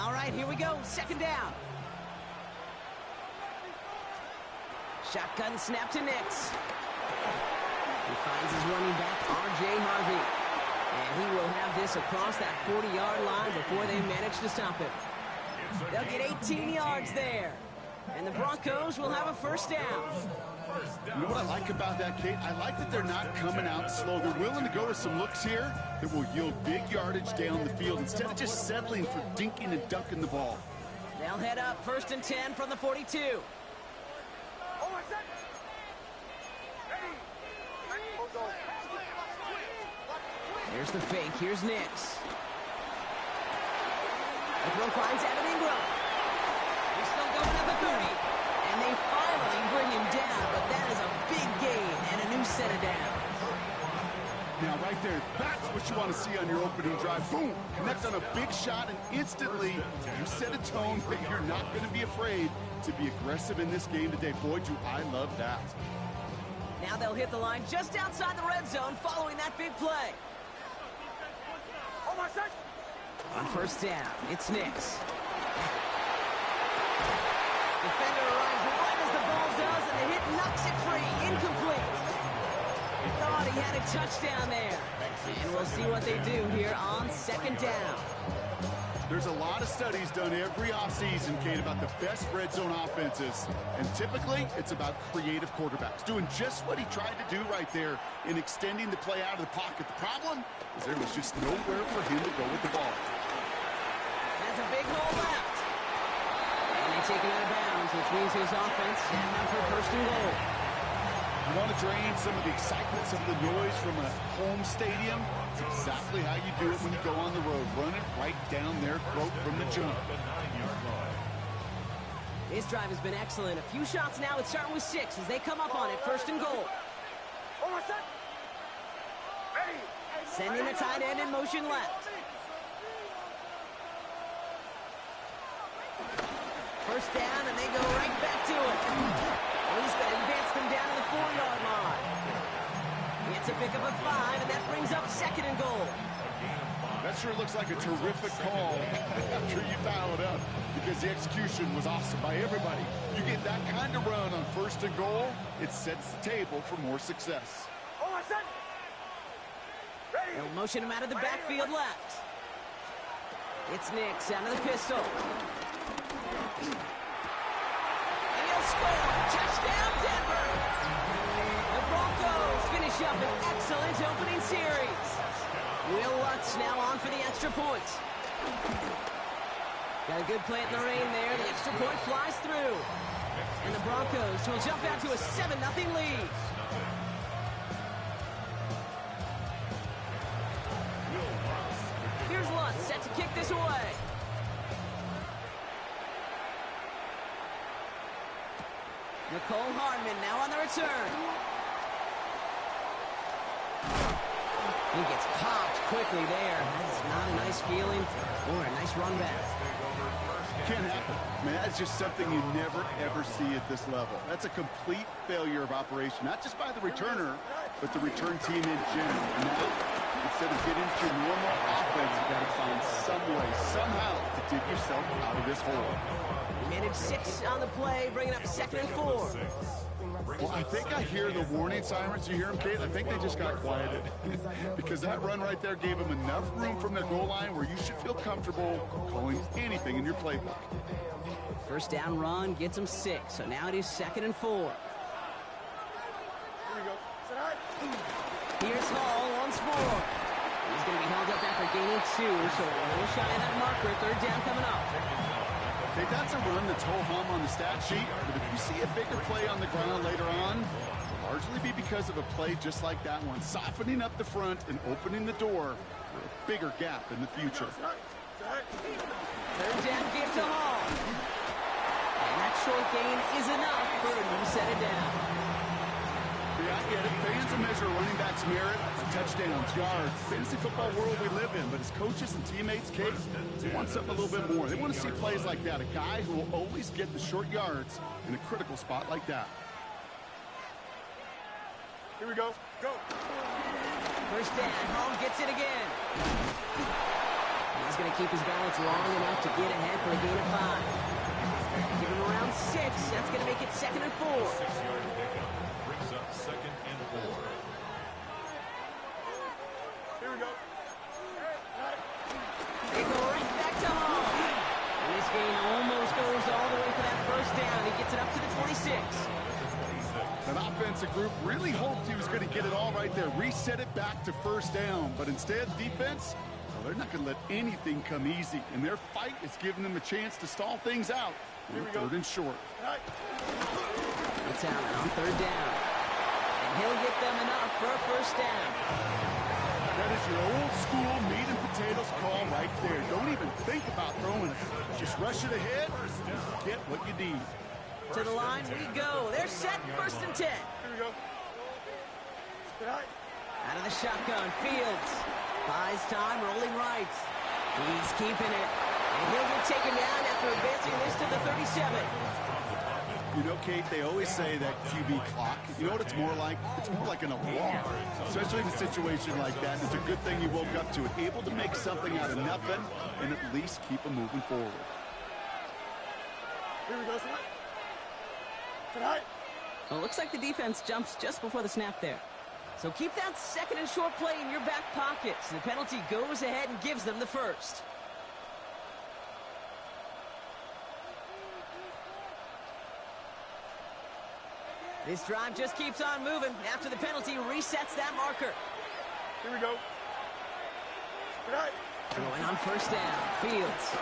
All right, here we go. Second down. Shotgun snap to Nix. He finds his running back, R.J. Harvey. And he will have this across that 40-yard line before they manage to stop him. They'll get 18 yards there. And the Broncos will have a first down. You know what I like about that, Kate? I like that they're not coming out slow. They're willing to go with some looks here that will yield big yardage down the field instead of just settling for dinking and dunking the ball. They'll head up 1st and 10 from the 42. Here's the fake. Here's Nix. The throw finds Evan Ingram. He's still going at the 30. And they finally bring him down, but that is a big gain and a new set of downs. Now, right there, that's what you want to see on your opening drive. Boom! Connect on a big shot, and instantly you set a tone that you're not going to be afraid to be aggressive in this game today. Boy, do I love that. Now they'll hit the line just outside the red zone following that big play. On first down, it's Nix. Defender arrives right as the ball does, and the hit knocks it free. Incomplete. He thought he had a touchdown there. And we'll see what they do here on second down. There's a lot of studies done every offseason, Kate, about the best red zone offenses. And typically, it's about creative quarterbacks, doing just what he tried to do right there in extending the play out of the pocket. The problem is there was just nowhere for him to go with the ball. Has a big hole left. And they take it out of bounds, which means his offense standing up for 1st and goal. You want to drain some of the excitement, some of the noise from a home stadium? It's exactly how you do it when you go on the road. Run it right down their throat from the jump. His drive has been excellent. A few shots now. It's starting with 6 as they come up on it. 1st and goal. Sending the tight end in motion left. First down, and they go right back to it. And he's going to advance them down to the 4-yard line. It's a pickup of 5, and that brings up 2nd and goal. That sure looks like a terrific call after you dial it up, because the execution was awesome by everybody. You get that kind of run on 1st and goal, it sets the table for more success. They'll motion him out of the backfield left. It's Nix out of the pistol. And he'll score. Touchdown, Denver. The Broncos finish up an excellent opening series. Will Lutz now on for the extra point. Got a good plant in the rain there. The extra point flies through. And the Broncos will jump out to a 7-0 lead. Here's Lutz set to kick this away. Nicole Hardman now on the return. He gets popped quickly there. That's not a nice feeling or a nice run back. Can't happen. Man, that's just something you never, ever see at this level. That's a complete failure of operation, not just by the returner, but the return team in general. Now, instead of getting to your normal offense, you've got to find some way, somehow, to dig yourself out of this hole. Managed 6 on the play, bringing up 2nd and 4. Well, I think I hear the warning sirens. You hear them, Kate? I think they just got quieted. Because that run right there gave them enough room from their goal line where you should feel comfortable calling anything in your playbook. First down run gets them 6, so now it is 2nd and 4. Here's Hall once more. He's going to be held up after gaining 2, so a little shy of that marker. 3rd down coming up. Okay, that's a run that's ho-hum on the stat sheet, but if you see a bigger play on the ground later on, it'll largely be because of a play just like that one, softening up the front and opening the door for a bigger gap in the future. 3rd down give to Hall. And that short gain is enough for a new set of down. Yeah, I get it. Fans will measure running back's merit, touchdowns, yards, fantasy football world we live in. But as coaches and teammates, Kate, they want something a little bit more. They want to see plays like that. A guy who will always get the short yards in a critical spot like that. Here we go. Go. First down. Hall gets it again. He's going to keep his balance long enough to get ahead for a gain of 5. Give him around 6. That's going to make it 2nd and 4. 6-yard pickup brings up 2nd and 4. Here we go. They go right back to home. And this gain almost goes all the way for that first down. He gets it up to the 26. That offensive group really hoped he was going to get it all right there, reset it back to first down. But instead, defense, well, they're not going to let anything come easy. And their fight is giving them a chance to stall things out. Here we go. 3rd and short. It's Allen on 3rd down. And he'll get them enough for a first down. That is your old school meat and potatoes call right there. Don't even think about throwing it. Just rush it ahead and get what you need. To the line we go. They're set, 1st and 10. Here we go. Out of the shotgun, Fields buys time, rolling right. He's keeping it. And he'll get taken down after advancing this to the 37. You know, Kate, they always say that QB clock, you know what it's more like? It's more like an alarm, especially in a situation like that. It's a good thing you woke up to it, able to make something out of nothing and at least keep them moving forward. Here we go, son. Well, it looks like the defense jumps just before the snap there. So keep that 2nd and short play in your back pocket. So the penalty goes ahead and gives them the first. This drive just keeps on moving. After the penalty, resets that marker. Here we go. Going on 1st down. Fields.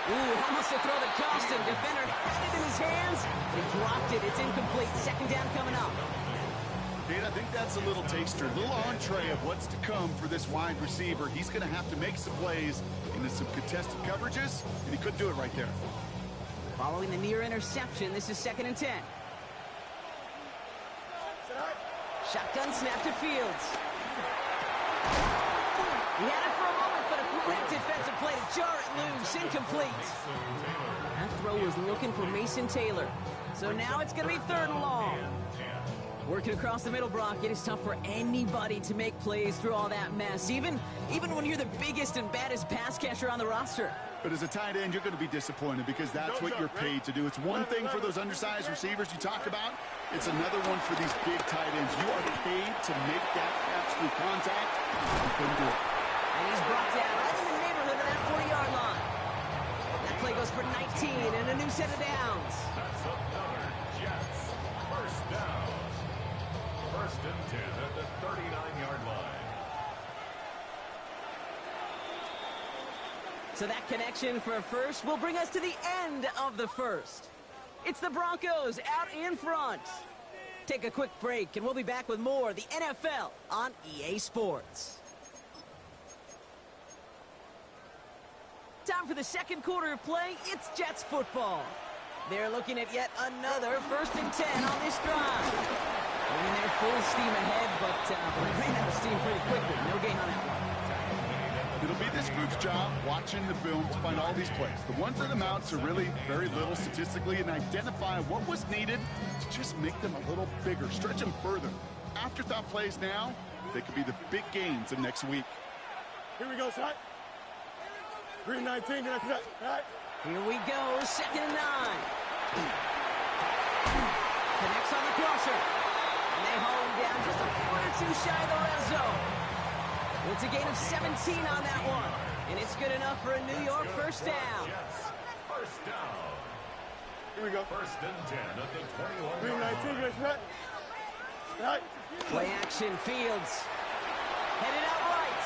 Ooh, almost a throw that cost him. Defender had it in his hands. He dropped it. It's incomplete. 2nd down coming up. Kate, I think that's a little taster, a little entree of what's to come for this wide receiver. He's going to have to make some plays into some contested coverages, and he couldn't do it right there. Following the near interception, this is 2nd and 10. Shotgun snap to Fields. He had it for a moment, but a great defensive play to jar it loose. Incomplete. That throw was looking for Mason Taylor. So now it's going to be 3rd and long. Working across the middle, Brock, it is tough for anybody to make plays through all that mess, even when you're the biggest and baddest pass catcher on the roster. But as a tight end, you're going to be disappointed because that's what you're paid to do. It's one thing for those undersized receivers you talk about. It's another one for these big tight ends. You are paid to make that catch through contact. You couldn't do it. And he's brought down right in the neighborhood of that 40-yard line. That play goes for 19 and a new set of downs. That's another Jets. 1st down. 1st and 10 at the 39-yard line. So that connection for a first will bring us to the end of the first. It's the Broncos out in front. Take a quick break, and we'll be back with more of the NFL on EA Sports. Time for the 2nd quarter of play. It's Jets football. They're looking at yet another 1st and 10 on this drive. And they're full steam ahead, but they ran out of steam pretty quickly. No gain on that one. It'll be this group's job watching the film to find all these plays. The ones that amount to really very little statistically and identify what was needed to just make them a little bigger, stretch them further. Afterthought plays now, they could be the big gains of next week. Here we go, son. 3-19, get that. Here we go, 2nd and 9. Connects on the crosser. And they haul him down just a foot or two shy of the red zone. It's a gain of 17 on that one. And it's good enough for a New York 1st down. Jets. 1st down. Here we go. 1st and 10 at the 21-yard 3-19, line. get that. Play action, Fields. Headed out right.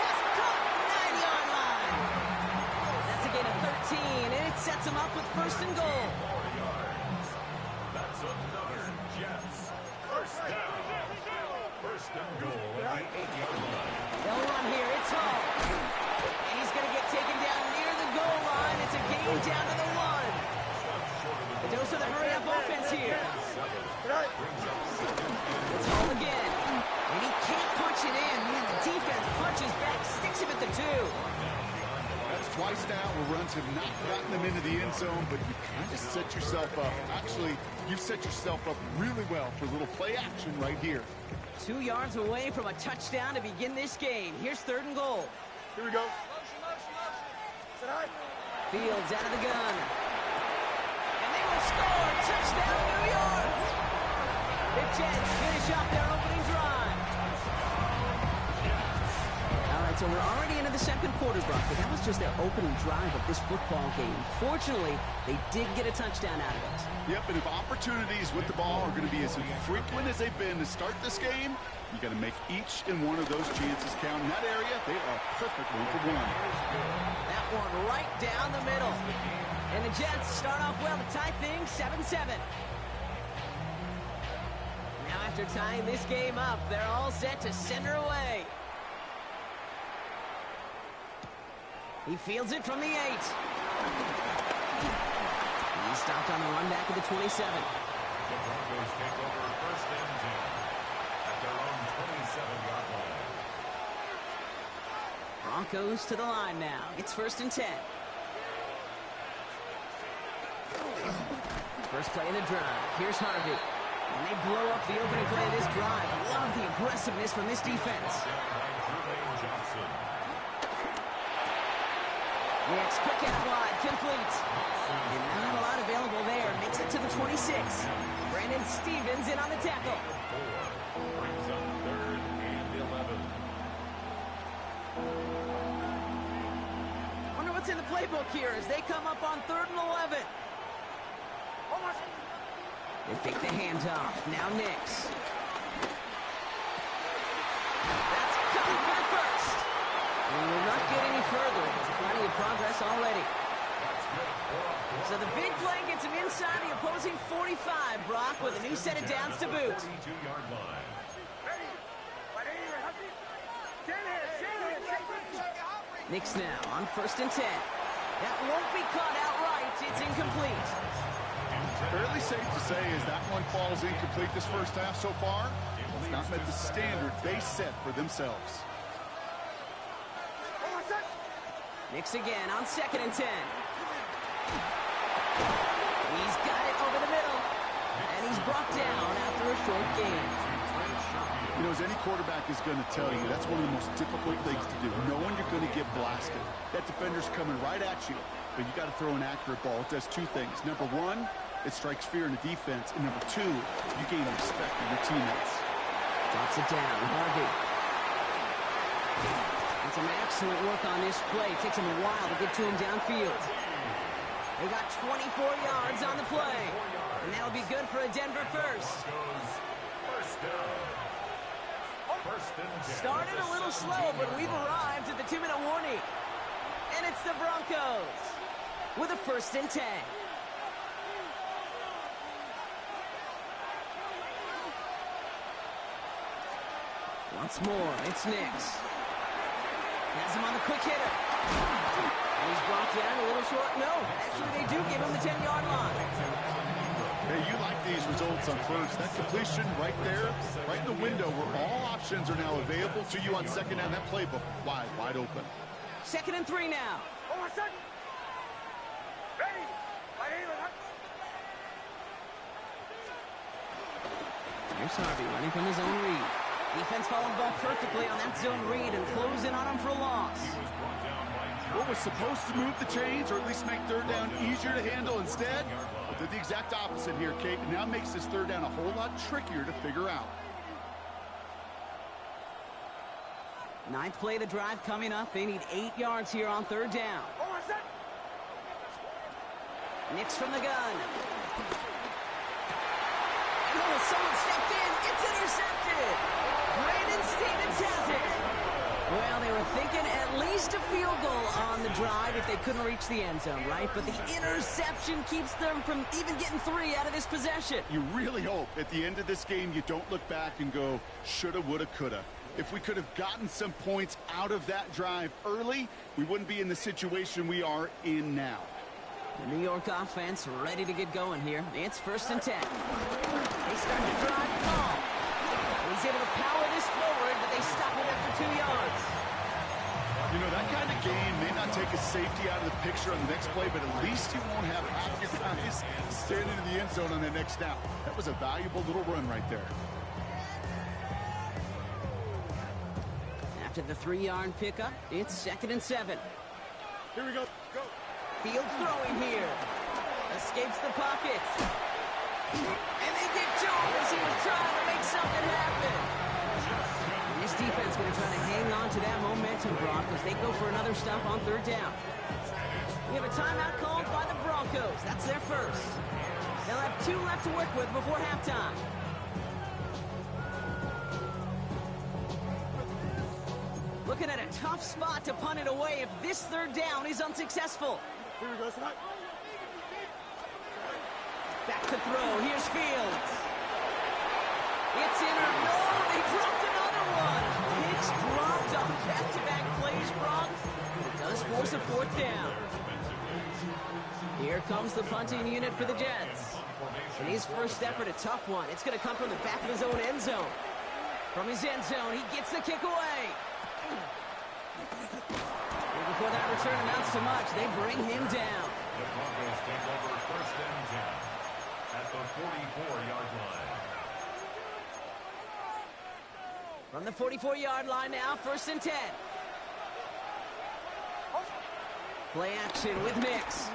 Pass caught, 9-yard line. That's a gain of 13, and it sets him up with 1st and goal. 4 yards. That's another Jets. 1st down. 1st and goal at the 8-yard line. They'll run here, it's Hall. And he's going to get taken down near the goal line. It's a gain down to the 1. A dose of the hurry-up offense here. It's Hall again. And he can't punch it in. Man, the defense punches back, sticks him at the 2. That's twice now we're runs have not gotten them into the end zone, but you kind of set yourself up. Actually, you've set yourself up really well for a little play action right here. 2 yards away from a touchdown to begin this game. Here's 3rd and goal. Here we go. Fields out of the gun. And they will score. Touchdown, New York. The Jets finish up their opening drive. All right, so we're already into the 2nd quarter, Brock, but that was just their opening drive of this football game. Fortunately, they did get a touchdown out of it. Yep, and if opportunities with the ball are going to be as frequent as they've been to start this game, you got to make each and one of those chances count. In that area, they are perfect 1-for-1. That one right down the middle. And the Jets start off well to tie things 7-7. Now after tying this game up, they're all set to send her away. He fields it from the 8. He's stopped on the run back at the 27. The Broncos take over 1st and 10 at their own 27-yard line. Broncos to the line now. It's 1st and 10. First play of the drive. Here's Harvey. And they blow up the opening play of this drive. Love the aggressiveness from this defense. Next, quick out wide, complete. And not a lot available there. Makes it to the 26. Brandon Stevens in on the tackle. Brings up 3rd and 11. Wonder what's in the playbook here as they come up on 3rd and 11. They fake the handoff. Now Nix. That's coming for the first. We will not get any further. There's plenty of progress already. So the big play gets him inside the opposing 45, Brock, with a new set of downs to boot. 42-yard line. Nix now on 1st and 10. That won't be caught outright. It's incomplete. Fairly safe to say as that one falls incomplete this first half so far, it's not met the standard they set for themselves. Nix again on 2nd and 10. He's got it over the middle. And he's brought down after a short gain. You know, as any quarterback is going to tell you, that's one of the most difficult things to do. Knowing you're going to get blasted. That defender's coming right at you, but you got to throw an accurate ball. It does 2 things. Number 1, it strikes fear in the defense. And number 2, you gain respect of your teammates. Drops it down. Harvey. And some excellent work on this play. Takes him a while to get to him downfield. They got 24 yards on the play. And that'll be good for a Denver first. Started a little slow, but we've arrived at the 2-minute warning. And it's the Broncos with a 1st and 10. Once more, it's Nix. Has him on the quick hitter. And he's brought down a little short. No, actually they do give him the 10-yard line. Hey, you like these results on first. That completion right there, right in the window where all options are now available to you on 2nd down. That playbook wide open. 2nd and 3 now. Here's Harvey running from his own read. Defense following the ball perfectly on that zone read and closing on him for a loss. What was supposed to move the chains or at least make 3rd down easier to handle instead? Well, did the exact opposite here, Kate. It now makes this 3rd down a whole lot trickier to figure out. 9th play of the drive coming up. They need 8 yards here on 3rd down. Nix from the gun. Oh, someone stepped in. It's intercepted. Brandon Stevens has it. Well, they were thinking at least a field goal on the drive if they couldn't reach the end zone, right? But the interception keeps them from even getting 3 out of this possession. You really hope at the end of this game you don't look back and go, shoulda, woulda, coulda. If we could have gotten some points out of that drive early, we wouldn't be in the situation we are in now. The New York offense ready to get going here. It's 1st and 10. They start to drive the ball. He's able to power this forward, but they stop it after 2 yards. You know, that kind of gain may not take take a safety out of the picture on the next play, but at least you won't have half your guys standing in the end zone on the next down. That was a valuable little run right there. After the 3-yard pickup, it's 2nd and 7. Here we go. Go. Fields throwing here. Escapes the pocket. And they get to him as he was trying to make something happen. And this defense going to try to hang on to that momentum, Brock, as they go for another stop on 3rd down. We have a timeout called by the Broncos. That's their first. They'll have 2 left to work with before halftime. Looking at a tough spot to punt it away if this 3rd down is unsuccessful. Here we go, Scott. Back to throw. Here's Fields. It's in or no. They dropped another one. Hicks dropped on back-to-back plays, Brock. It does force a 4th down. Here comes the punting unit for the Jets. And his first effort, a tough one. It's going to come from the back of his own end zone. From his end zone, he gets the kick away. And before that return amounts to much, they bring him down. The Broncos take over 1st and 10 at the 44-yard line. From the 44-yard line now, 1st and 10. Play action with Mix.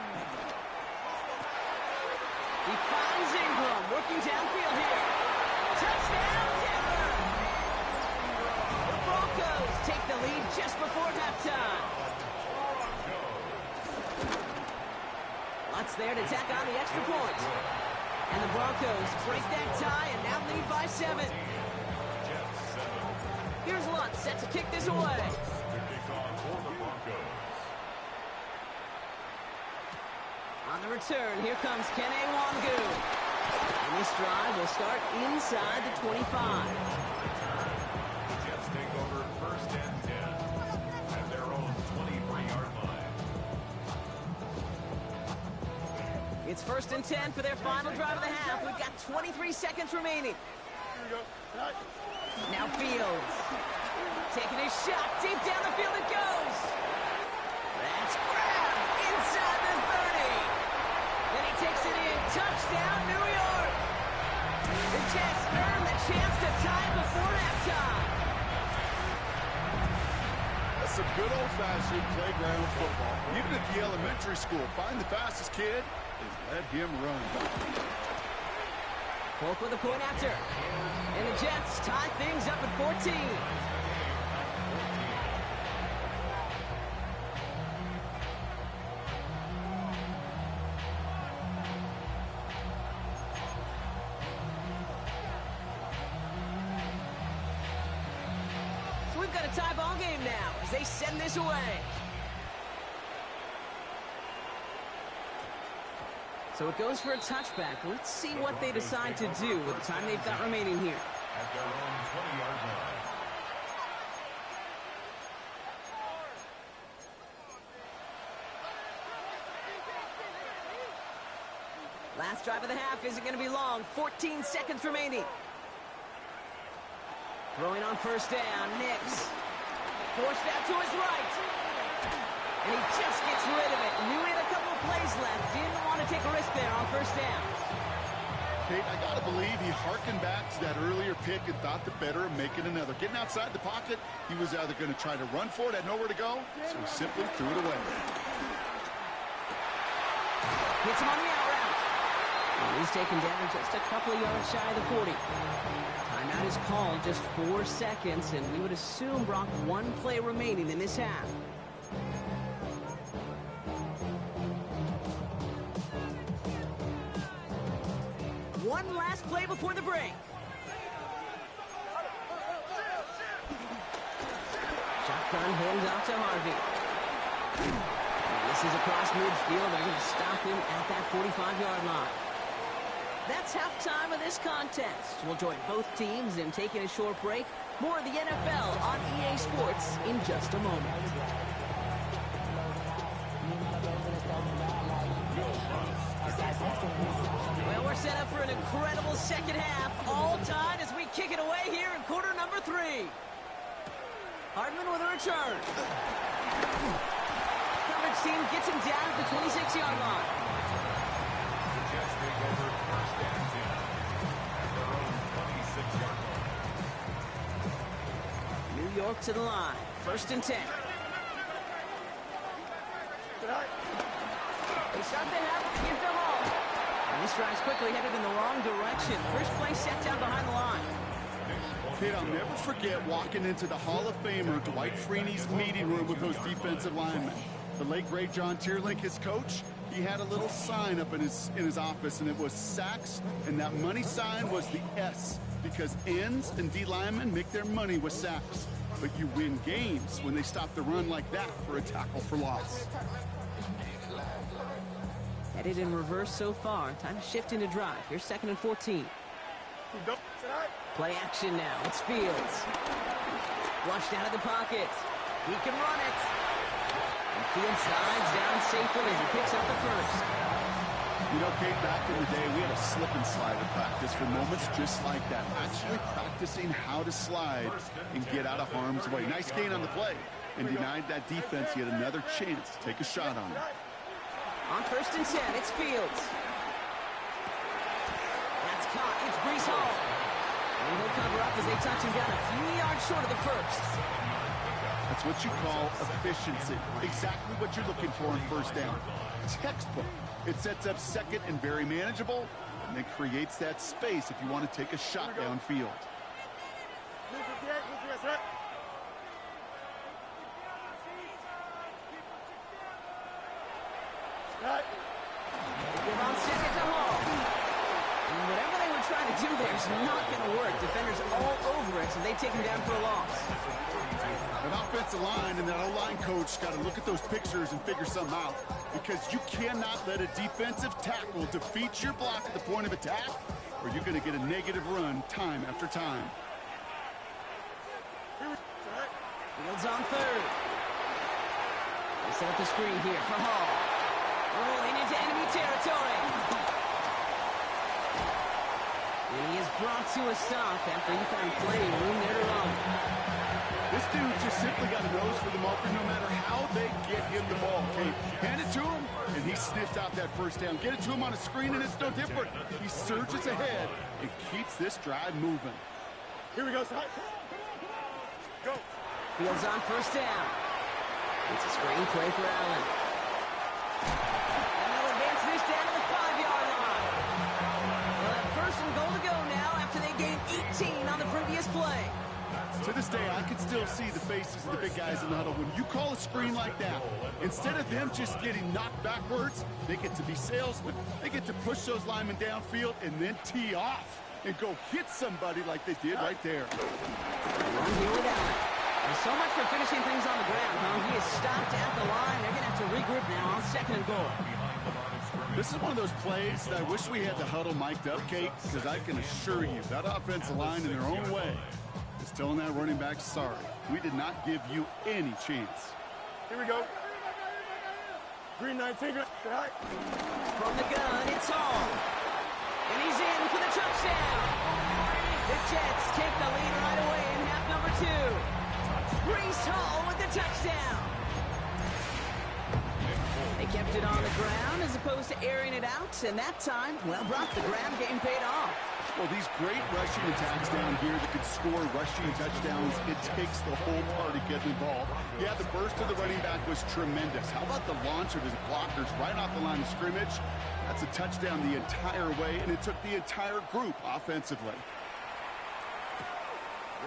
He finds Ingram, working downfield here. Touchdown, Denver! The Broncos take the lead just before halftime. Lutz there to tack on the extra point. And the Broncos break that tie and now lead by 7. Here's Lutz set to kick this away. The kickoff for the Broncos. On the return, here comes Kene Wangu. And this drive will start inside the 25. Jets take over 1st and 10 at their own 23-yard line. It's 1st and 10 for their final drive of the half. We've got 23 seconds remaining. Here we go. Scott. Now Fields. Taking his shot. Deep down the field it goes. That's grabbed inside the 30. Then he takes it in. Touchdown, New York. The Jets earn the chance to tie before halftime. That's some good old-fashioned playground football. Even at the elementary school, find the fastest kid and let him run. Polk with a point after. And the Jets tie things up at 14. So we've got a tie ball game now as they send this away. So it goes for a touchback. Let's see what they decide to do with the time they've got remaining here. At their own 20-yard line. Last drive of the half isn't going to be long. 14 seconds remaining. Throwing on 1st down. Nix. Forced out to his right. And he just gets rid of it. Knew he had a couple of plays left. Didn't want to take a risk there on 1st down. Kate, I got to believe he harkened back to that earlier pick and thought the better of making another. Getting outside the pocket, he was either going to try to run for it, had nowhere to go, so he simply threw it away. Hits him on the out route. And he's taken down just a couple of yards shy of the 40. Timeout is called, just 4 seconds, and we would assume, Brock, 1 play remaining in this half. One last play before the break. Shotgun hands off to Harvey. And this is across midfield. They're going to stop him at that 45-yard line. That's halftime of this contest. We'll join both teams in taking a short break. More of the NFL on EA Sports in just a moment. Well, we're set up for an incredible second half. All tied as we kick it away here in quarter number 3. Hardman with a return. Coverage Seahawks team gets him down at the 26-yard line. The Jets take over first and 10 at their own 26-yard line. New York to the line. First and 10. They start the half, give them all. And this drive's quickly headed in the wrong direction. First play set down behind the line. Kid, I'll never forget walking into the Hall of Famer Dwight Freeney's meeting room with those defensive linemen. The late, great John Tierlink, his coach, he had a little sign up in his office, and it was sacks, and that money sign was the S, because ends and D linemen make their money with sacks. But you win games when they stop the run like that for a tackle for loss. Headed in reverse so far. Time to shift into drive. Here's 2nd and 14. Play action now. It's Fields. Flushed out of the pocket. He can run it. And Fields slides down safely as he picks up the first. You know, Kate, back in the day, we had a slip and slide in practice for moments just like that. Actually practicing how to slide and get out of harm's way. Nice gain on the play. And denied that defense yet another chance to take a shot on him. On 1st and 10, it's Fields. That's caught. It's Breece Hall. And he'll cover up as they touch him down a few yards short of the first. That's what you call efficiency. Exactly what you're looking for in first down. Textbook. It sets up second and very manageable, and it creates that space if you want to take a shot downfield. Give on second to Hall. And whatever they were trying to do there is not going to work. Defenders all over it, so they take him down for a loss. That offensive line and that O-line coach got to look at those pictures and figure something out, because you cannot let a defensive tackle defeat your block at the point of attack, or you're going to get a negative run time after time. Fields on 3rd. They set up the screen here for Hall. Rolling into enemy territory. And he is brought to a stop after he found plenty of room there to run. This dude just simply got a nose for the marker no matter how they get him the ball. Okay, hand it to him, and he sniffs out that first down. Get it to him on a screen, and it's no different. He surges ahead and keeps this drive moving. Here we go, son. Go. Fields on 1st down. It's a screen play for Allen. And they'll advance this down to the 5-yard line. They'll have 1st and goal to go now after they gained 18 on the previous play. To this day, I can still see the faces of the big guys in the huddle. When you call a screen like that, instead of them just getting knocked backwards, they get to be salesmen. They get to push those linemen downfield and then tee off and go hit somebody like they did right there. Run here with Allen. There's so much for finishing things on the ground, huh? He is stopped at the line. They're going to have to regroup now on 2nd and goal. This is one of those plays that I wish we had the huddle mic'd up, Kate, because I can assure you that offensive line in their own way is telling that running back, sorry, we did not give you any chance. Here we go. Green 19. From the gun, it's Hall. And he's in for the touchdown. The Jets take the lead right away in half number 2. Breece Hall with the touchdown. They kept it on the ground as opposed to airing it out, and that time, well, Brock, the ground game paid off. Well, these great rushing attacks down here that could score rushing touchdowns, it takes the whole party getting involved. Yeah, the burst of the running back was tremendous. How about the launch of his blockers right off the line of scrimmage? That's a touchdown the entire way, and it took the entire group offensively.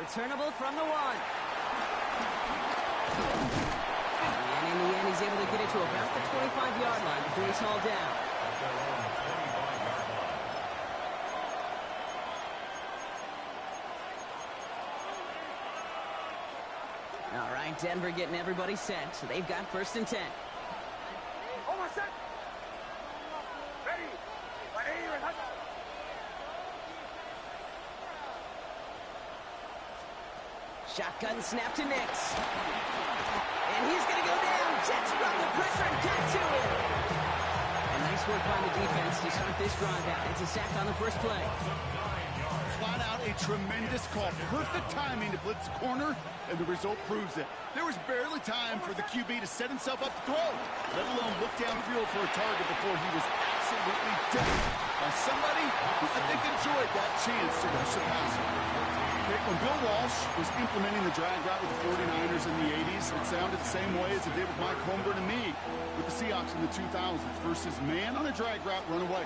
Returnable from the 1. And in the end, he's able to get it to about the 25-yard line before he's hauled down. All right, Denver getting everybody set, so they've got 1st and 10. Almost set. Ready. Shotgun snap to Nix. And he's going to go down. Jets brought the pressure and got to him. And nice work by the defense to start this drive out. It's a sack on the first play. Flat out a tremendous call. Perfect timing to blitz the corner, and the result proves it. There was barely time for the QB to set himself up to throw, let alone look downfield for a target before he was absolutely dead by somebody who I think enjoyed that chance to rush the passer. When Bill Walsh was implementing the drag route with the 49ers in the 80s, it sounded the same way as it did with Mike Holmgren and me with the Seahawks in the 2000s versus man on a drag route, run away.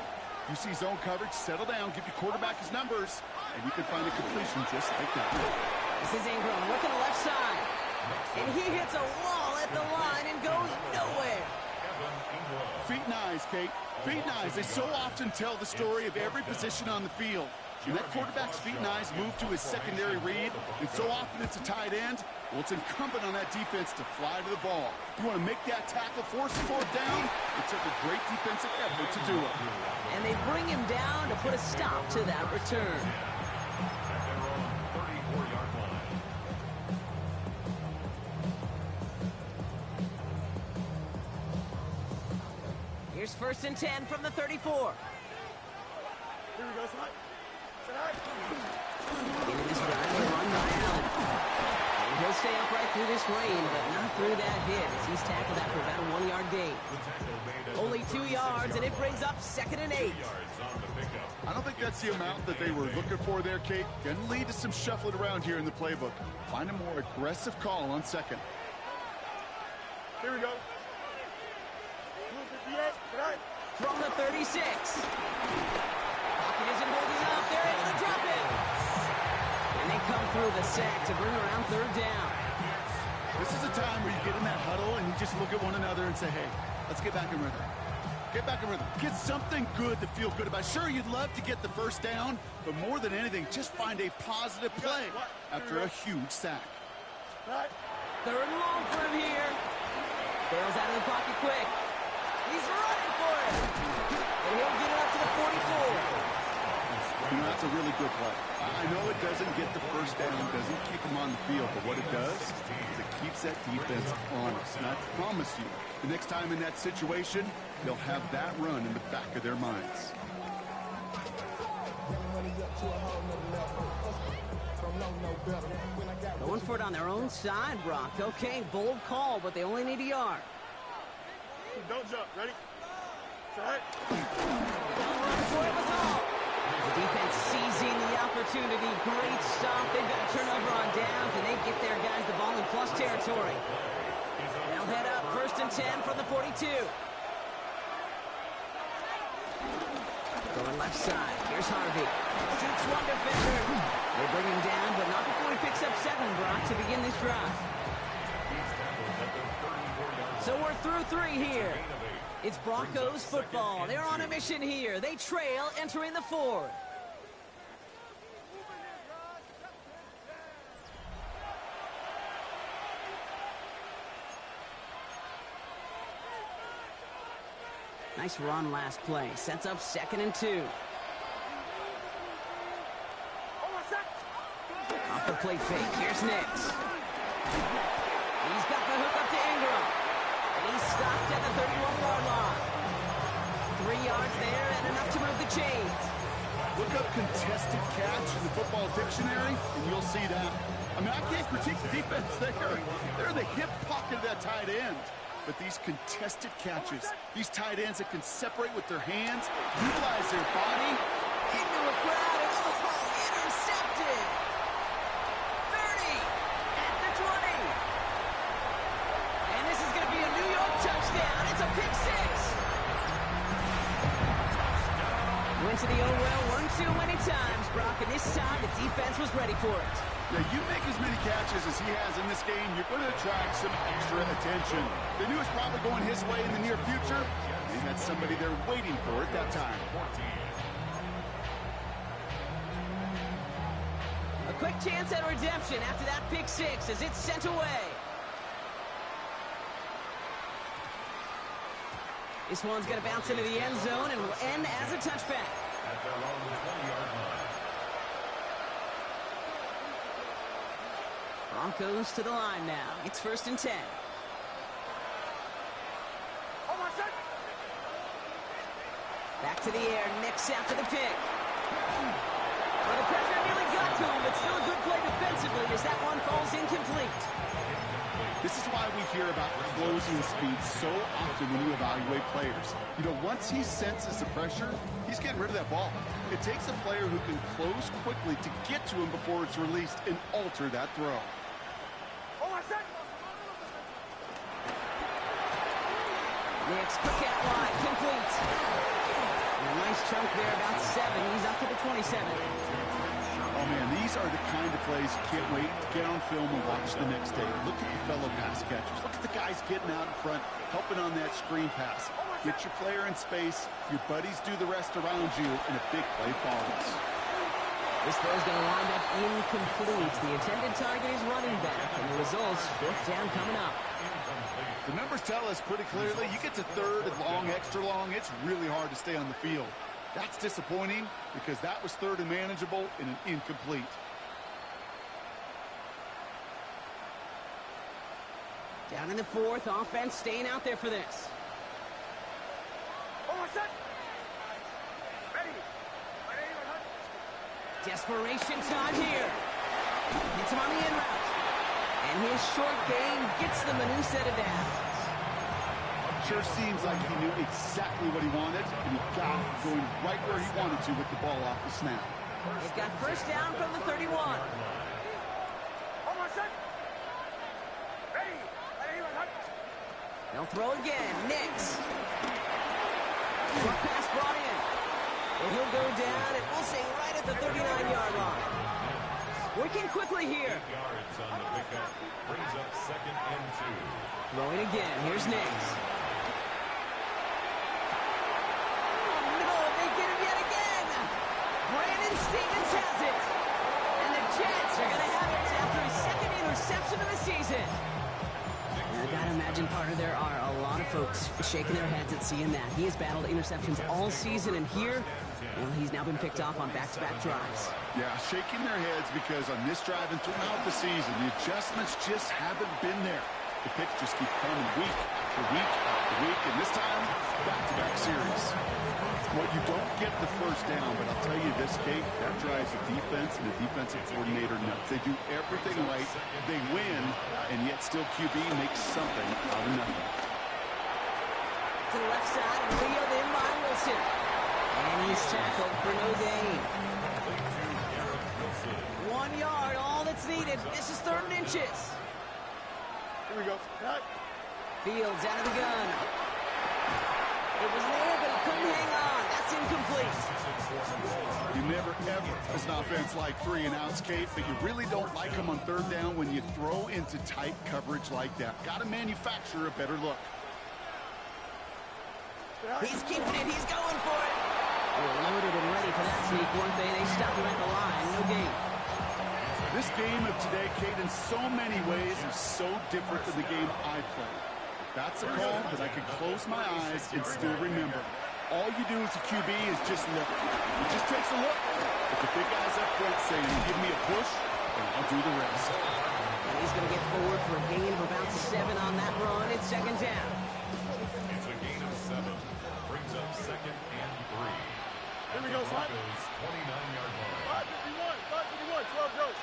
You see zone coverage, settle down, give your quarterback his numbers, and you can find a completion just like that. This is Ingram working the left side. And he hits a wall at the line and goes nowhere. Feet and eyes, Kate. Feet and eyes. They so often tell the story of every position on the field. When that quarterback's feet and eyes move to his secondary read, and so often it's a tight end, well, it's incumbent on that defense to fly to the ball. You want to make that tackle, force the fourth down, it took a great defensive effort to do it. And they bring him down to put a stop to that return. Here's 1st and 10 from the 34. Here we go, Sly. Into this drive, they run by Allen. And he'll stay upright through this rain, but not through that hit as he's tackled after about a 1-yard gain. Only 2 yards, and it brings up 2nd and 8. I don't think that's the amount that they were looking for there, Kate. Going to lead to some shuffling around here in the playbook. Find a more aggressive call on 2nd. Here we go. From the 36. Pocket isn't holding up. They're able to drop it. And they come through the sack to bring around 3rd down. This is a time where you get in that huddle and you just look at one another and say, hey, let's get back in rhythm. Get back in rhythm. Get something good to feel good about. Sure, you'd love to get the 1st down, but more than anything, just find a positive play after a huge sack. 3rd and long for him here. Bails out of the pocket quick. He's running for it. And he'll get it up to the 44. You know, that's a really good play. I know it doesn't get the 1st down, doesn't keep him on the field, but what it does is it keeps that defense honest. And I promise you, the next time in that situation, they'll have that run in the back of their minds. Going for it on their own side, Brock. Okay, bold call, but they only need a yard. Don't jump. Ready? Set. Don't run for it was all. The defense seizing the opportunity. Great stop. They've got a turnover on downs, and they get their guys the ball in plus territory. They'll head up 1st and 10 from the 42. Going left side. Here's Harvey. Shoots one defender. They bring him down, but not before he picks up 7, Brock, to begin this drive. So we're through 3 here. It's Broncos football. They're on a mission here. They trail entering the 4th. Nice run last play. Sets up 2nd and 2. Off the play fake. Here's Nix. He's got the hook up to Ingram. And he's stopped at the 31-yard line. 3 yards there and enough to move the chains. Look up contested catch in the football dictionary, and you'll see that. I mean, I can't critique the defense there. They're in the hip pocket of that tight end. But these contested catches, these tight ends that can separate with their hands, utilize their body. Into a crowd and intercepted. 30 at the 20. And this is going to be a New York touchdown. It's a pick 6. Went to the oh-well 1-2 many times, Brock, and this time the defense was ready for it. Now, you make as many catches as he has in this game, you're going to attract some extra attention. They knew it was probably going his way in the near future. They had somebody there waiting for it that time. A quick chance at redemption after that pick 6 as it's sent away. This one's going to bounce into the end zone and will end as a touchback. At their own 20-yard line. Broncos to the line now. It's 1st and 10. Back to the air. Nix after the pick. For the pressure, nearly got to him, but still a good play defensively as that one falls incomplete. This is why we hear about closing speed so often when you evaluate players. You know, once he senses the pressure, he's getting rid of that ball. It takes a player who can close quickly to get to him before it's released and alter that throw. Next, quick out wide, complete. And a nice chunk there, about 7. He's up to the 27. Oh, man, these are the kind of plays you can't wait to get on film and watch the next day. Look at the fellow pass catchers. Look at the guys getting out in front, helping on that screen pass. Get your player in space, your buddies do the rest around you, and a big play follows. This throw is going to wind up incomplete. The intended target is running back, and the results, 4th down coming up. The numbers tell us pretty clearly, you get to 3rd and long, extra long, it's really hard to stay on the field. That's disappointing because that was 3rd and manageable and an incomplete. Down in the 4th, offense staying out there for this. Desperation time here. Hits him on the in route. And his short game gets them a new set of downs. Sure seems like he knew exactly what he wanted, and he got it going right where he wanted to with the ball off the snap. They've got 1st down from the 31. They'll throw again. Nix. Short pass brought in. And he'll go down, and we'll say right at the 39-yard line. Working quickly here. Yards on the pickup. Brings up 2nd and 2. Throwing again. Here's Nix. Brandon Stevens has it. And the Jets are going to have it after his 2nd interception of the season. And I got to imagine, partner, there are a lot of folks shaking their heads at seeing that. He has battled interceptions all season, and here, well, he's now been picked off on back-to-back drives. Yeah, shaking their heads because on this drive and throughout the season, the adjustments just haven't been there. The picks just keep coming week after week after week, and this time, back-to-back series. Well, you don't get the 1st down, but I'll tell you this, Kate, that drives the defense and the defensive coordinator nuts. They do everything right, they win, and yet still QB makes something out of nothing. To the left side, and wheeled in by Wilson. And he's tackled for no gain. 1 yard, all that's needed. This is 3rd and inches. Here we go. Fields out of the gun. It was there, but he couldn't hang on. That's incomplete. You never, ever, as an offense, like 3 and outs, Kate, but you really don't like them on 3rd down when you throw into tight coverage like that. Got to manufacture a better look. He's keeping it. He's going for it. They were loaded and ready for that sneak, weren't they? They stopped him at the line. No gain. This game of today, Kate, in so many ways is so different than the game I played. That's a call that I could close my eyes and still remember. All you do as a QB is just look. It just takes a look. But the big guys up front saying, give me a push, and I'll do the rest. And he's going to get forward for a gain of about 7 on that run. It's 2nd down. It's a gain of 7. Brings up 2nd and 3. Here we go, son. 29-yard line. 551, 12 goes.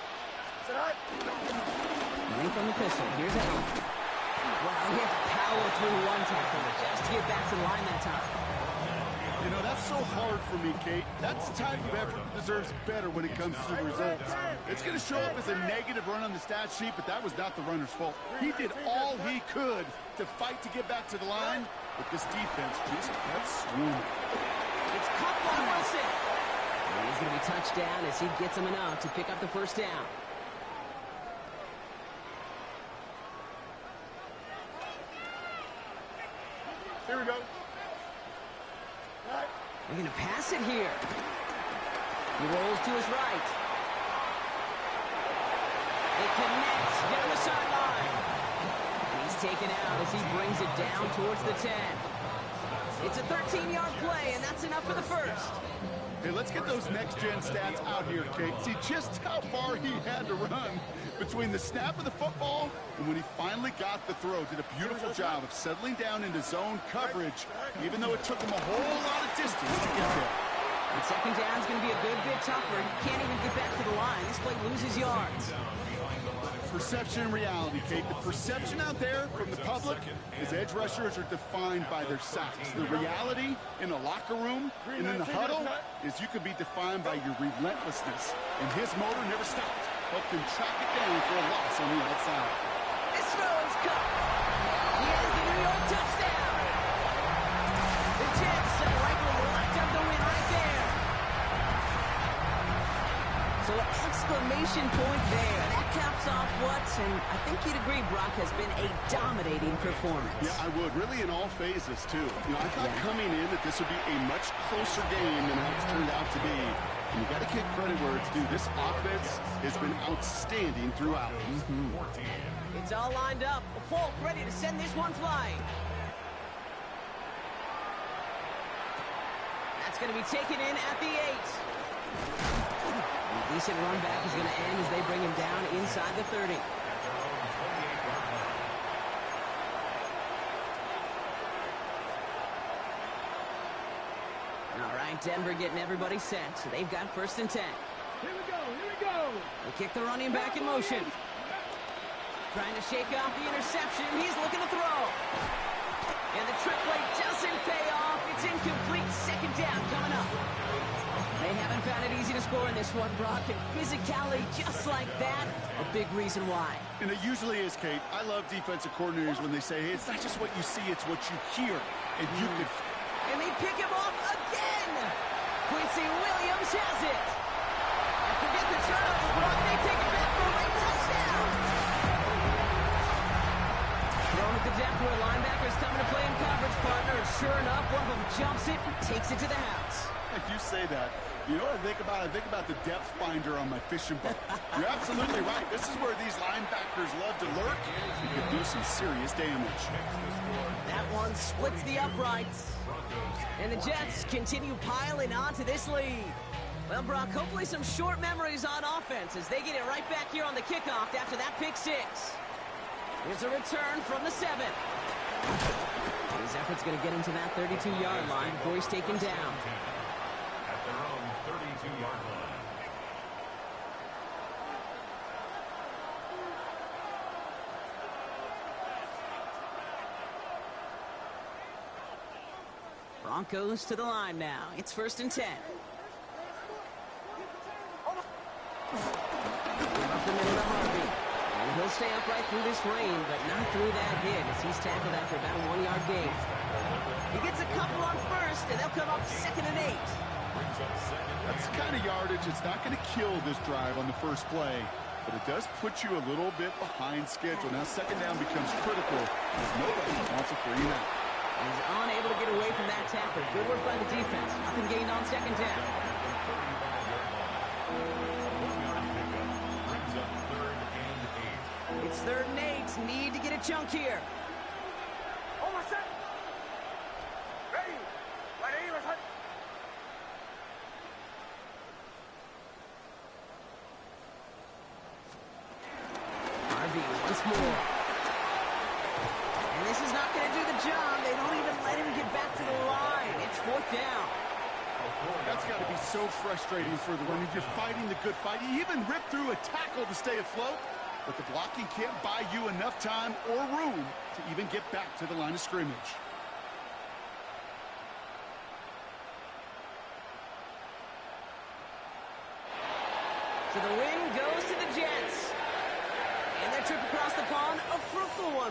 Sit high. Running from the pistol. Here's Allen. Wow, he had to power through 1 tackle just to get back to the line that time. You know, that's so hard for me, Kate. That's the type of effort that deserves better when it comes to the results. It's going to show up as a negative run on the stat sheet, but that was not the runner's fault. He did all he could to fight to get back to the line, but this defense just kept swooming. It's caught by Wilson. And he's going to be touched down as he gets him enough to pick up the 1st down. Here we go. They're going to pass it here. He rolls to his right. It connects down the sideline. He's taken out as he brings it down towards the 10. It's a 13-yard play, and that's enough for the 1st. Hey, let's get those next-gen stats out here, Kate. See just how far he had to run between the snap of the football and when he finally got the throw. Did a beautiful job of settling down into zone coverage, even though it took him a whole lot of distance to get there. And second down is going to be a good bit tougher. He can't even get back to the line. This play loses yards. Perception and reality, Kate. The perception out there from the public is edge rushers are defined by their sacks. The reality in the locker room and in the huddle is you can be defined by your relentlessness. And his motor never stopped. Helped him track it down for a loss on the outside. This throw is caught. He has the New York touchdown. The Jets have likely locked up the win right there. So an exclamation point there. That caps off what, and I think you'd agree, Brock, has been a dominating performance. Yeah, I would. Really in all phases, too. You know, I thought coming in that this would be a much closer game than how it's turned out to be. And you got to give credit where it's due. This offense has been outstanding throughout. It's all lined up. Folk ready to send this one flying. That's going to be taken in at the 8. A decent run back is going to end as they bring him down inside the 30. All right, Denver getting everybody set. So they've got 1st and 10. Here we go, here we go. They kick the running back in motion. Trying to shake off the interception. He's looking to throw. And the trick play doesn't pay off. It's incomplete. Second down coming up. They haven't found it easy to score in this one, Brock. And physicality just like that, a big reason why. And it usually is, Kate. I love defensive coordinators when they say, hey, it's not just what you see, it's what you hear. And you can... And they pick him off again. Quincy Williams has it. And forget the turnover, Brock. They take it back for a late touchdown. Thrown at the depth where linebacker's coming to play in coverage, partner. And sure enough, one of them jumps it and takes it to the house. You say that. You know what I think about? I think about the depth finder on my fishing boat. You're absolutely right. This is where these linebackers love to lurk. You can do some serious damage. That one splits the uprights. And the Jets continue piling onto this lead. Well, Brock, hopefully some short memories on offense as they get it right back here on the kickoff after that pick 6. Here's a return from the 7. His effort's going to get him to that 32-yard line before he's taken down. At their own 32-yard line. Broncos to the line now. It's 1st and 10. Give up the middle to Harvey. And he'll stay upright through this rain, but not through that hit as he's tackled after about a 1-yard gain. He gets a couple on 1st, and they'll come up 2nd and 8. That's the kind of yardage it's not going to kill this drive on the first play, but it does put you a little bit behind schedule. Now 2nd down becomes critical as nobody wants a 3-and-out. He's unable to get away from that tackle. Good work by the defense. Nothing gained on 2nd down. It's 3rd and 8. Need to get a chunk here. Almost set. Ready. Ready, let's hit. Harvey once more. And this is not going to do the job. They don't even let him get back to the line. It's 4th down. That's got to be so frustrating for the runner. You're fighting the good fight. You even rip through a tackle to stay afloat, but the blocking can't buy you enough time or room to even get back to the line of scrimmage. So the win goes to the Jets. And their trip across the pond, a fruitful one.